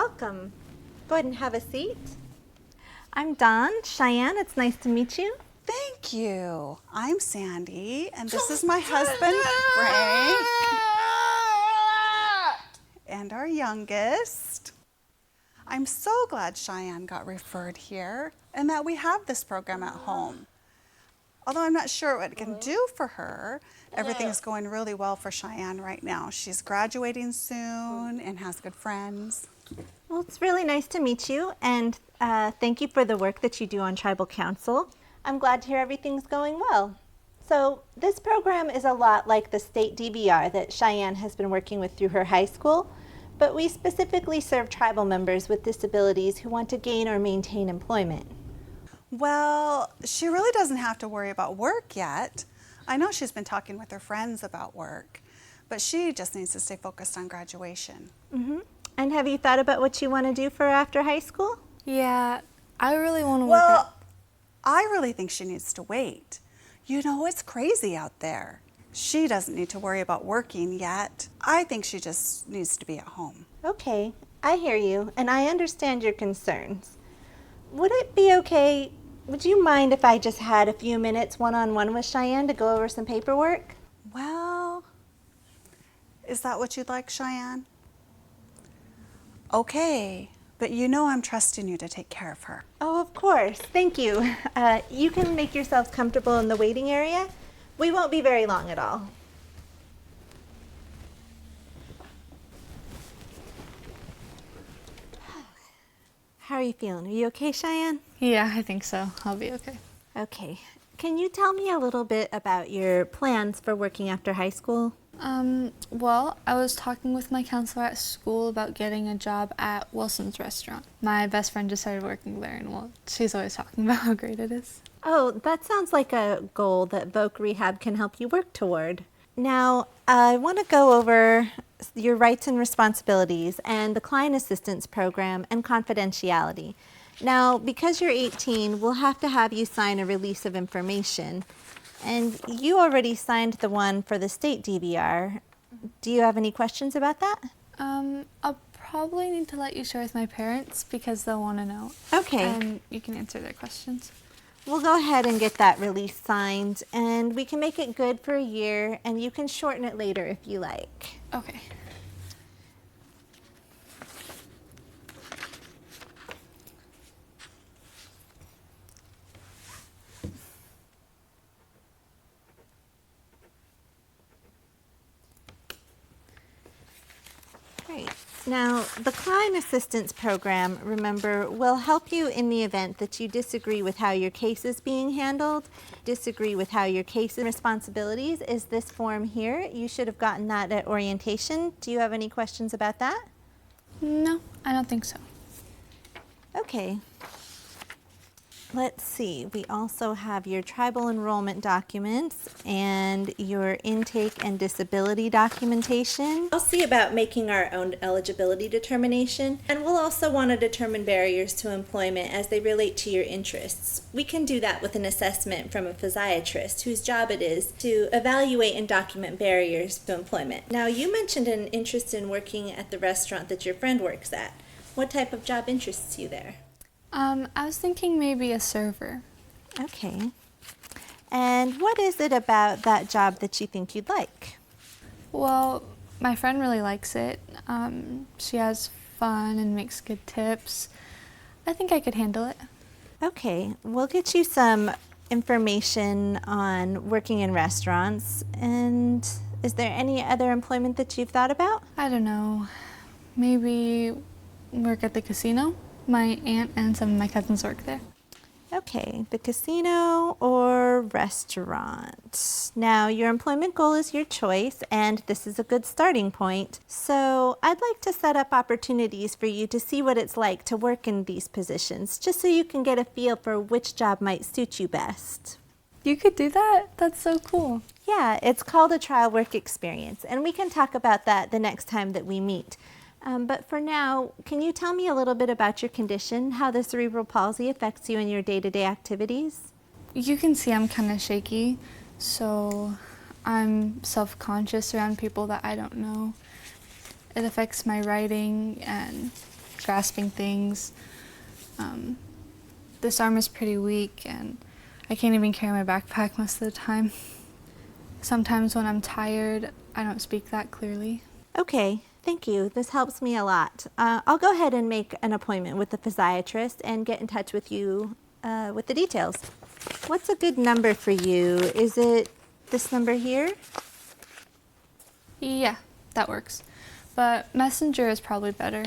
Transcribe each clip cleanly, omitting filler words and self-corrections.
Welcome. Go ahead and have a seat. I'm Dawn. Cheyenne, it's nice to meet you. Thank you. I'm Sandy, and this is my husband, Frank, and our youngest. I'm so glad Cheyenne got referred here and that we have this program at home. Although I'm not sure what it can do for her, everything's going really well for Cheyenne right now. She's graduating soon and has good friends. Well, it's really nice to meet you, and thank you for the work that you do on Tribal Council. I'm glad to hear everything's going well. So this program is a lot like the state DVR that Cheyenne has been working with through her high school, but we specifically serve tribal members with disabilities who want to gain or maintain employment. Well, she really doesn't have to worry about work yet. I know she's been talking with her friends about work, but she just needs to stay focused on graduation. Mm-hmm. And have you thought about what you want to do for after high school? Yeah, I really want to work Well, I really think she needs to wait. You know, it's crazy out there. She doesn't need to worry about working yet. I think she just needs to be at home. Okay, I hear you, and I understand your concerns. Would it be okay, would you mind if I just had a few minutes one-on-one with Cheyenne to go over some paperwork? Well, is that what you'd like, Cheyenne? Okay, but you know I'm trusting you to take care of her. Oh, of course. Thank you. You can make yourselves comfortable in the waiting area. We won't be very long at all. How are you feeling? Are you okay, Cheyenne? Yeah, I think so. I'll be okay. Okay. Can you tell me a little bit about your plans for working after high school? Well, I was talking with my counselor at school about getting a job at Wilson's restaurant. My best friend just started working there, and well, she's always talking about how great it is. Oh, that sounds like a goal that Voc Rehab can help you work toward. Now, I want to go over your rights and responsibilities and the client assistance program and confidentiality. Now, because you're 18, we'll have to have you sign a release of information. And you already signed the one for the state DVR. Do you have any questions about that? I'll probably need to let you share with my parents because they'll want to know. Okay. And you can answer their questions. We'll go ahead and get that release signed, and we can make it good for a year, and you can shorten it later if you like. Okay. Great. Now, the Client Assistance Program, remember, will help you in the event that you disagree with how your case is being handled, disagree with how your case and responsibilities is this form here. You should have gotten that at orientation. Do you have any questions about that? No, I don't think so. Okay. Let's see, we also have your tribal enrollment documents and your intake and disability documentation. I'll see about making our own eligibility determination, and we'll also want to determine barriers to employment as they relate to your interests. We can do that with an assessment from a physiatrist whose job it is to evaluate and document barriers to employment. Now, you mentioned an interest in working at the restaurant that your friend works at. What type of job interests you there? I was thinking maybe a server. Okay. And what is it about that job that you think you'd like? Well, my friend really likes it. She has fun and makes good tips. I think I could handle it. Okay, we'll get you some information on working in restaurants. And is there any other employment that you've thought about? I don't know. Maybe work at the casino? My aunt and some of my cousins work there. Okay, the casino or restaurant. Now, your employment goal is your choice, and this is a good starting point. So I'd like to set up opportunities for you to see what it's like to work in these positions, just so you can get a feel for which job might suit you best. You could do that? That's so cool. Yeah, it's called a trial work experience, and we can talk about that the next time that we meet. But for now, can you tell me a little bit about your condition, how the cerebral palsy affects you in your day-to-day activities? You can see I'm kind of shaky, so I'm self-conscious around people that I don't know. It affects my writing and grasping things. This arm is pretty weak, and I can't even carry my backpack most of the time. Sometimes when I'm tired, I don't speak that clearly. Okay, thank you. This helps me a lot. I'll go ahead and make an appointment with the physiatrist and get in touch with you with the details. What's a good number for you? Is it this number here? Yeah, that works. But Messenger is probably better.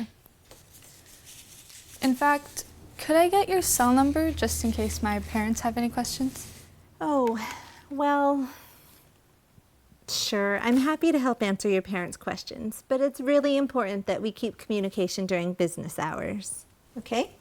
In fact, could I get your cell number just in case my parents have any questions? Oh, well, sure. I'm happy to help answer your parents' questions, but it's really important that we keep communication during business hours. Okay?